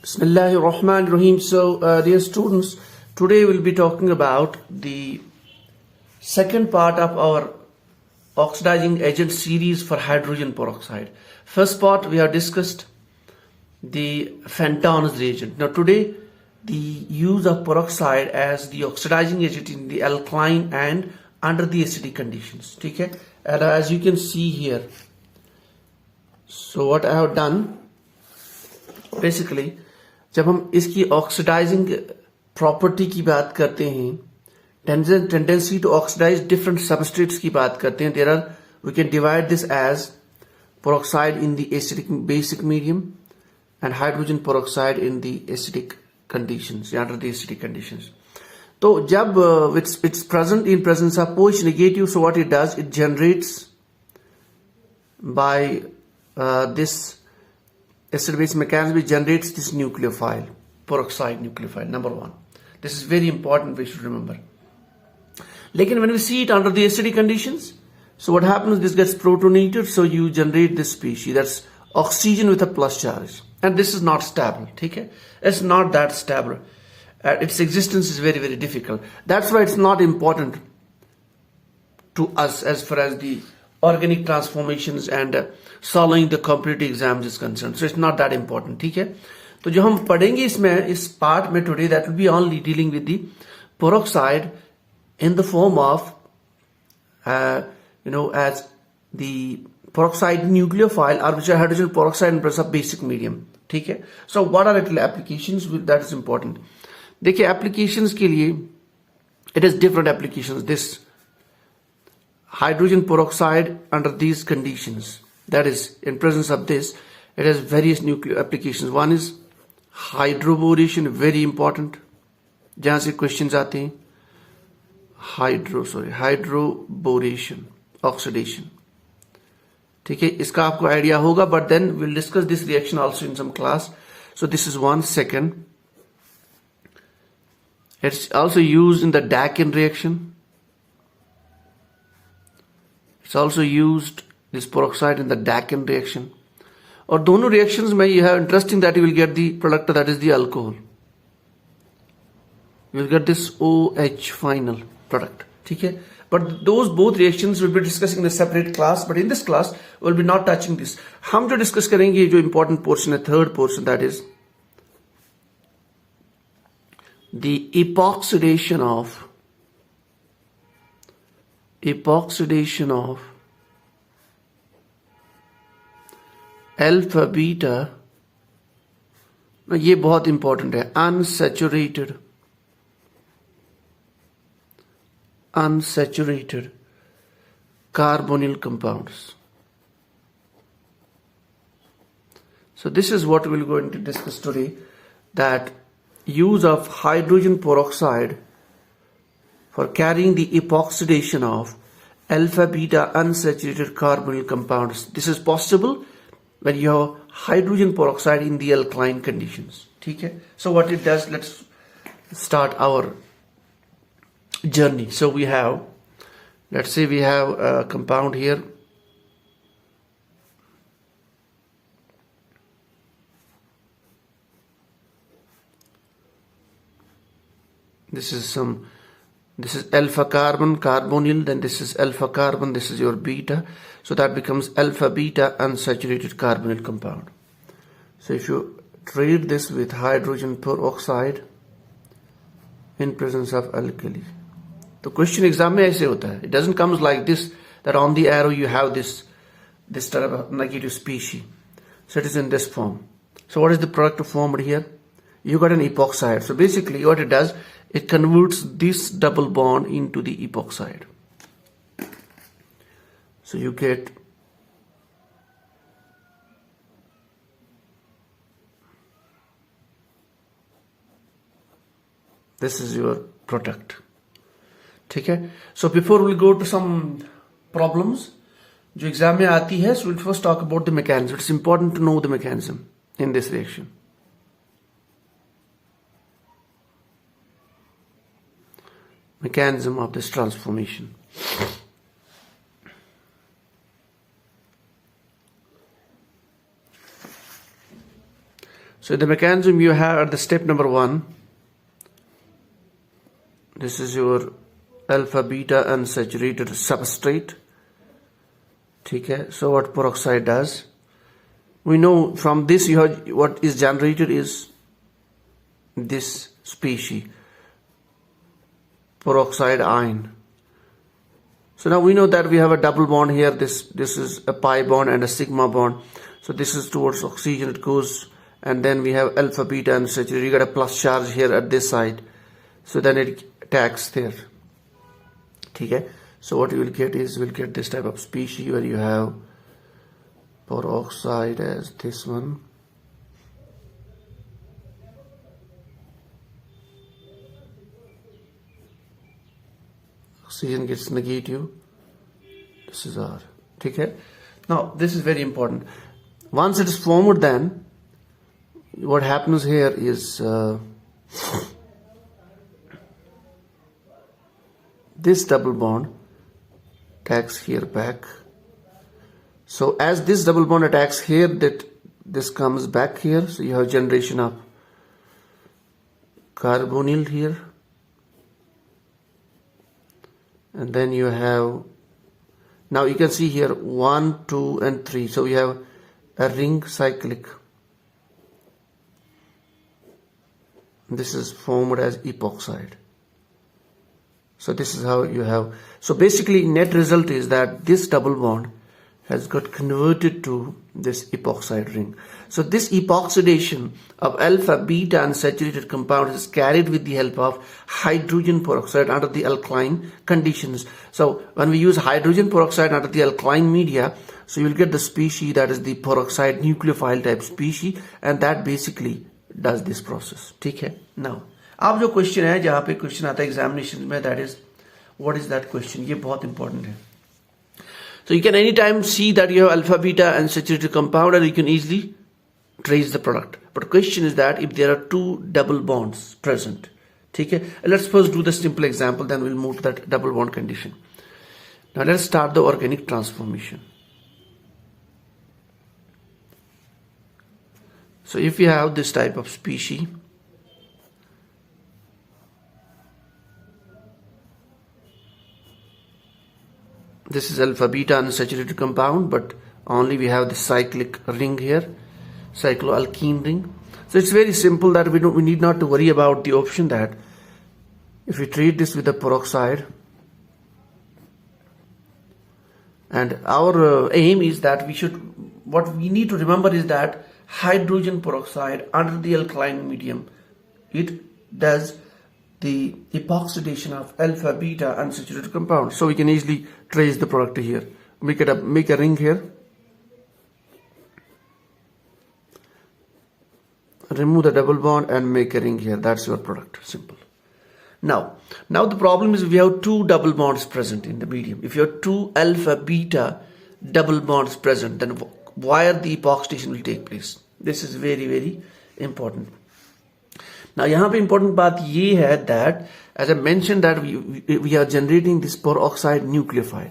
Bismillahirrahmanirrahim. So, dear students, today we'll be talking about the second part of our oxidizing agent series for hydrogen peroxide. First part we have discussed the Fenton's reagent. Now today the use of peroxide as the oxidizing agent in the alkaline and under the acidic conditions. Okay? And as you can see here, so what I have done basically, जब हम इसकी oxidising property की बात करते हैं, tendency to oxidise different substrates की बात करते हैं, there are we can divide this as peroxide in the acidic basic medium and hydrogen peroxide in the acidic conditions, under the acidic conditions. तो जब it's present in presence of OH negative, so what it does, it generates by this acid-base mechanism, it generates this nucleophile, peroxide nucleophile, number one. This is very important, we should remember. Lekin when we see it under the acidic conditions, so what happens, this gets protonated, so you generate this species, that's oxygen with a plus charge. And this is not stable, okay? It's not that stable. Its existence is very, very difficult. That's why it's not important to us as far as the organic transformations and solving the competitive exams is concerned. So it's not that important, ठीक है? तो जो हम पढ़ेंगे इसमें, इस part में today, that will be only dealing with the peroxide in the form of, as the peroxide nucleophile, or which are hydrogen peroxide in presence of basic medium, ठीक है? So what are the applications? That is important. देखिए applications के लिए, it has different applications. This hydrogen peroxide under these conditions, that is in presence of this, it has various nuclear applications. One is hydroboration, very important, जहां से questions आते हैं, hydroboration, oxidation, ठीक है? इसका आपको आइडिया होगा, but then we'll discuss this reaction also in some class. So this is one. Second, it's also used in the Dakin reaction. It's also used, this peroxide, in the Dakin reaction. और दोनों reactions में you have interesting that you will get the product, that is the alcohol. You will get this OH final product, ठीक है? But those both reactions will be discussing in a separate class. But in this class we will be not touching this. हम जो discuss करेंगे, जो important portion है, third portion, that is the epoxidation of alpha beta. ये बहुत important है, unsaturated carbonyl compounds. So this is what we're going to discuss today, that use of hydrogen peroxide for carrying the epoxidation of alpha beta unsaturated carbonyl compounds. This is possible when you have hydrogen peroxide in the alkaline conditions, okay? So what it does, let's start our journey. So we have, let's say we have a compound here, this is alpha carbon, carbonyl, then this is alpha carbon, this is your beta, so that becomes alpha beta unsaturated carbonyl compound. So if you treat this with hydrogen peroxide in presence of alkali, the question exam में ऐसे होता है, it doesn't come like this, that on the arrow you have this type of negative species. So it is in this form. So what is the product formed here? You got an epoxide. So basically what it does, it converts this double bond into the epoxide. So you get this is your product, ठीक है? So before we go to some problems जो exam में आती है, so we'll first talk about the mechanism. It's important to know the mechanism in this reaction. Mechanism of this transformation. So the mechanism you have at the step number 1, this is your alpha beta unsaturated substrate. Okay, so what peroxide does, we know from this you have what is generated is this species, peroxide ion. So now we know that we have a double bond here. This is a pi bond and a sigma bond. So this is towards oxygen, it goes, and then we have alpha beta unsaturated. You got a plus charge here at this side, so then it attacks there. Okay, so what you will get is, we'll get this type of species where you have peroxide as this one, oxygen gets negative, this is R. Okay, now this is very important. Once it is formed, then what happens here is this double bond attacks here back. So as this double bond attacks here, that this comes back here, so you have generation of carbonyl here, and then you have, now you can see here 1, 2 and 3, so we have a ring cyclic. This is formed as epoxide. So this is how you have, so basically net result is that this double bond has got converted to this epoxide ring. So this epoxidation of alpha beta unsaturated compound is carried with the help of hydrogen peroxide under the alkaline conditions. So when we use hydrogen peroxide under the alkaline media, so you will get the species that is the peroxide nucleophile type species, and that basically does this process. ठीक है? Now आप जो question है, जहाँ पे question आता है examination में, that is what is that question, ये बहुत इंपॉर्टेंट है. So you can anytime see that you have alpha beta unsaturated compound and you can easily trace the product. But question is that if there are two double bonds present, okay? Let's first do the simple example, then we'll move to that double bond condition. Now let's start the organic transformation. So if you have this type of species, this is alpha beta unsaturated compound, but only we have the cyclic ring here, cycloalkene ring. So it's very simple that we need not to worry about the option that if we treat this with the peroxide, and our aim is that what we need to remember is that hydrogen peroxide under the alkaline medium, it does the epoxidation of alpha beta unsaturated compound. So we can easily trace the product here. Make a ring here, remove the double bond and make a ring here. That's your product. Simple. Now the problem is we have two double bonds present in the medium. If you have two alpha beta double bonds present, then where the epoxidation will take place. This is very, very important. Now यहाँ पे important बात ये है that as I mentioned that we are generating this peroxide nucleophile.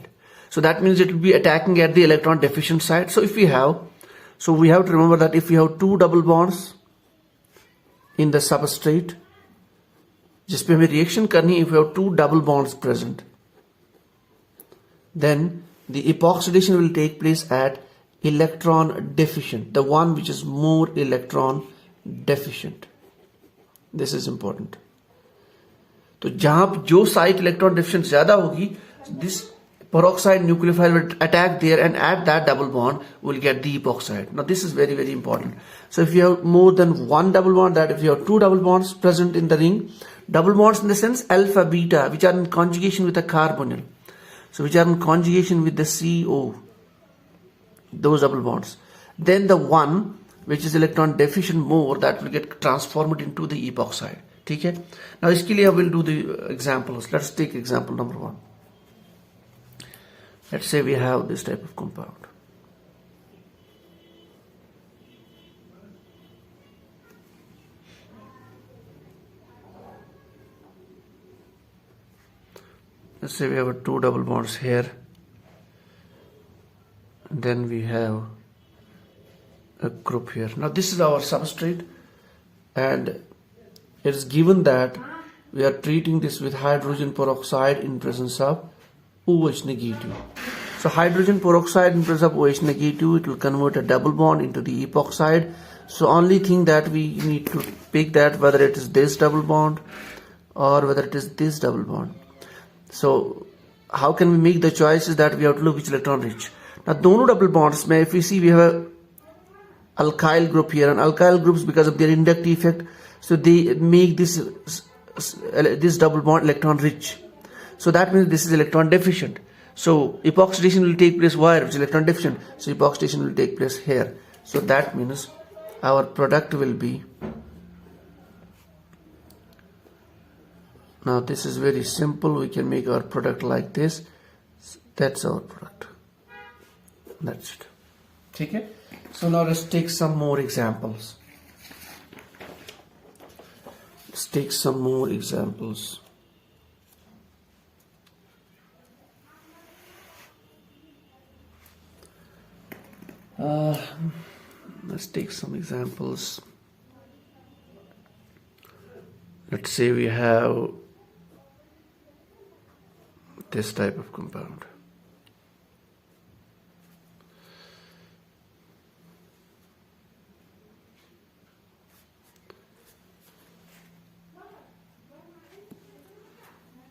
So that means it will be attacking at the electron deficient side. So we have to remember that if we have two double bonds in the substrate, जिस पे हमें reaction करनी, if we have two double bonds present, then the epoxidation will take place at electron deficient, the one which is more electron deficient. This is important. तो जहां जो site electron deficient ज्यादा होगी, this peroxide nucleophile will attack there, and at that double bond will get the epoxide. Now this is very, very important. So if you have more than one double bond, that if you have two double bonds present in the ring, double bonds in the sense alpha beta, which are in conjugation with a carbonyl, so which are in conjugation with the CO, those double bonds, then the one which is electron deficient more, that will get transformed into the epoxide. ठीक है? Now इसके लिए I will do the examples. Let's take example number 1. Let's say we have this type of compound. Let's say we have two double bonds here, and then we have a group here. Now this is our substrate. and it is given that we are treating this with hydrogen peroxide in presence of OH negative. So hydrogen peroxide in presence of OH negative, it will convert a double bond into the epoxide. So only thing that we need to pick that whether it is this double bond or whether it is this double bond. So how can we make the choices that we have to look which electron rich. Now दोनों double bonds में if we see we have a alkyl group here, and alkyl groups because of their inductive effect, so they make this double bond electron rich. So that means this is electron deficient. So epoxidation will take place where which is electron deficient. So epoxidation will take place here. So that means our product will be, now this is very simple, we can make our product like this. That's our product. That's it. Okay. So now let's take some more examples. Let's take some more examples. Let's take some examples. Let's say we have this type of compound.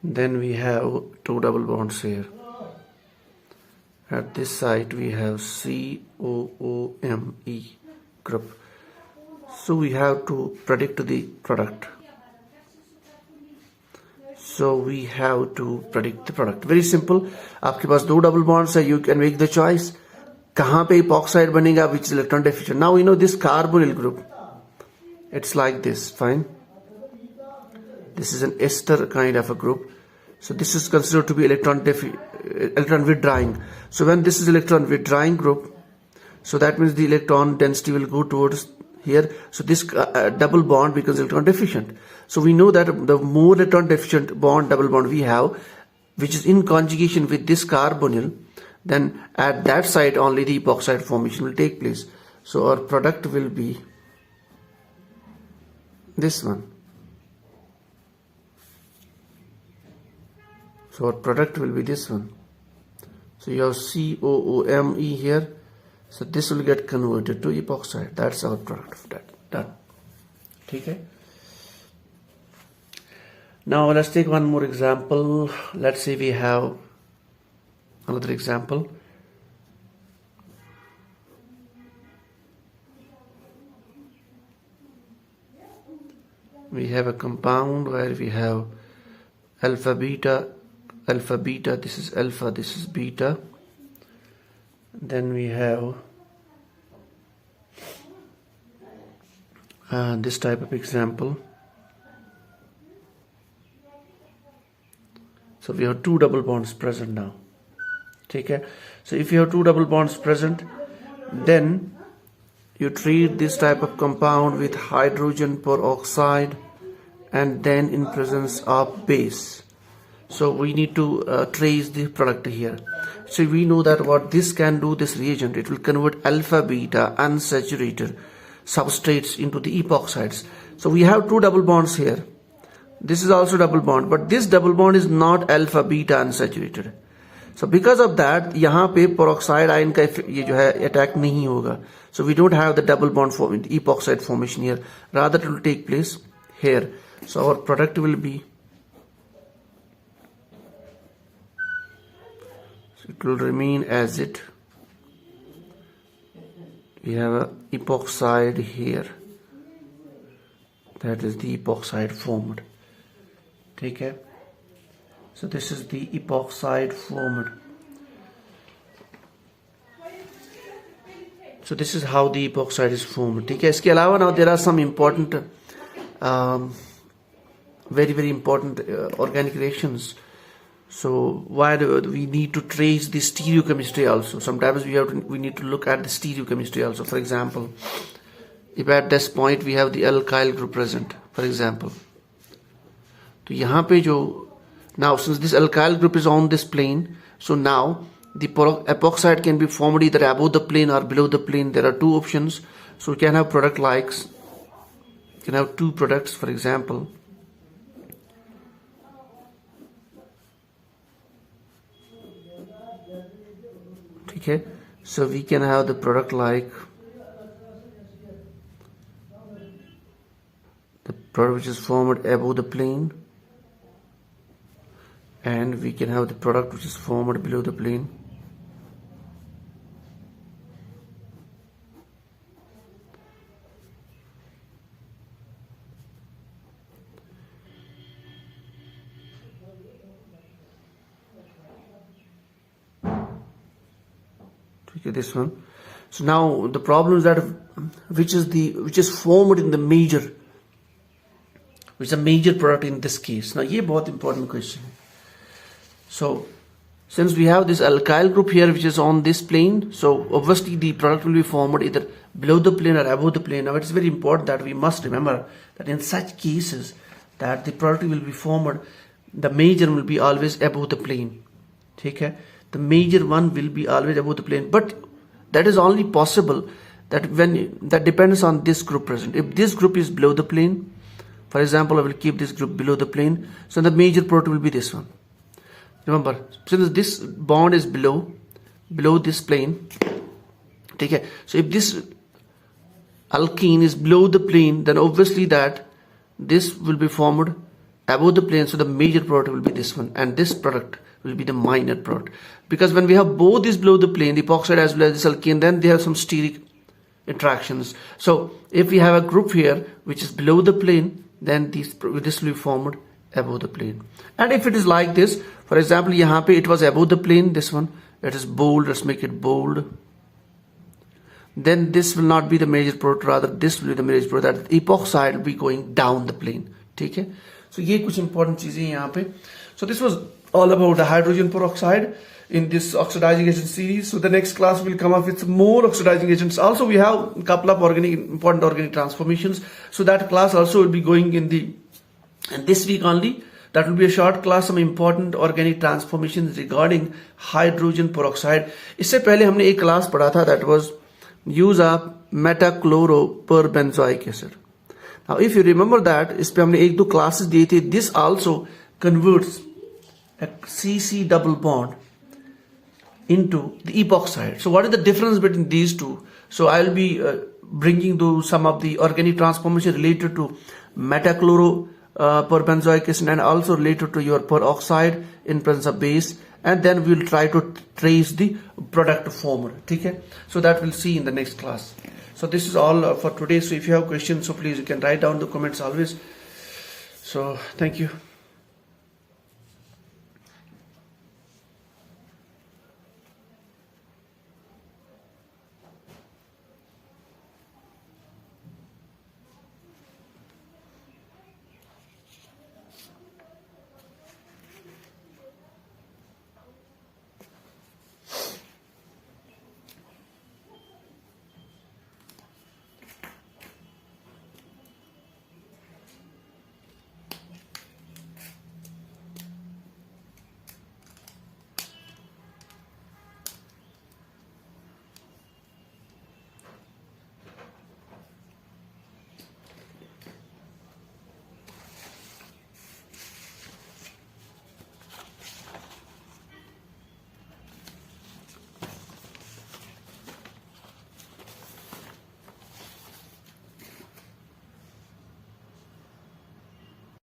Then we have two double bonds here. At this site we have COOME group. So we have to predict the product. So we have to predict the product. Very simple. आपके पास दो double bonds है. You can make the choice. कहाँ पे epoxide बनेगा, which is electron deficient. Now we know this carbonyl group. It's like this. Fine. This is an ester kind of a group. So this is considered to be electron withdrawing. So when this is electron withdrawing group, so that means the electron density will go towards here. So this double bond becomes electron deficient. So we know that the more electron deficient double bond we have, which is in conjugation with this carbonyl, then at that site only the epoxide formation will take place. So our product will be this one. So our product will be this one. So you have COOME here. So this will get converted to epoxide. That's our product of that. Done. Okay. Now let's take one more example. Let's say we have another example. We have a compound where we have alpha beta, this is alpha, this is beta. Then we have this type of example. So we have two double bonds present now. Okay. So if you have two double bonds present, then you treat this type of compound with hydrogen peroxide and then in presence of base. So we need to trace the product here. So we know that what this can do, this reagent, it will convert alpha beta unsaturated substrates into the epoxides. So we have two double bonds here. This is also double bond, but this double bond is not alpha beta unsaturated. So because of that, यहाँ पे peroxide ion का ये जो है attack नहीं होगा. So we don't have the double bond epoxide formation here. Rather it will take place here. So our product will be, so it will remain as it. We have a epoxide here. That is the epoxide formed. Okay. So this is the epoxide formed. So this is how the epoxide is formed. Okay. इसके अलावा now there are some important, very important organic reactions. So why do we need to trace the stereochemistry also? Sometimes we need to look at the stereochemistry also. For example, if at this point we have the alkyl group present, for example, तो यहाँ पे जो, now since this alkyl group is on this plane, so now the epoxide can be formed either above the plane or below the plane. There are two options. So we can have product like can have two products, for example. Okay, so we can have the product like the product which is formed above the plane, and we can have the product which is formed below the plane. Okay, this one. So now the problem is that which is formed in the major, which is a major product in this case. Now, ये बहुत important question. So since we have this alkyl group here which is on this plane, so obviously the product will be formed either below the plane or above the plane. Now, it's very important that we must remember that in such cases that the product will be formed, the major will be always above the plane. Okay, the major one will be always above the plane, but that is only possible that when that depends on this group present. If this group is below the plane, for example, I will keep this group below the plane, so the major product will be this one. Remember, since this bond is below this plane, okay, so if this alkene is below the plane, then obviously that this will be formed above the plane, so the major product will be this one, and this product will be the minor product. Because when we have both these below the plane, the epoxide as well as this alkene, then they have some steric interactions. So if we have a group here which is below the plane, then this will be formed above the plane. And if it is like this, for example, यहाँ पे it was above the plane, this one, it is bold, let's make it bold. Then this will not be the major product, rather this will be the major product, that epoxide will be going down the plane. ठीक है? So ये कुछ important चीजें यहाँ पे. So this was all about the hydrogen peroxide in this oxidizing agent series. So the next class will come up with more oxidizing agents. Also we have a couple of important organic transformations. So that class also will be going in this week only. That will be a short class, some important organic transformations regarding hydrogen peroxide. इससे पहले हमने एक class पढ़ा था, that was use of metachloroperbenzoic acid. Now if you remember that, इस पे हमने एक दो classes दिए थे. This also converts a CC double bond into the epoxide. So what is the difference between these two? So I will be bringing to some of the organic transformation related to metachloroperbenzoic acid and also related to your peroxide in presence of base, and then we will try to trace the product formula. Okay? So that we'll see in the next class. So this is all for today. So if you have questions, so please you can write down the comments always. So thank you.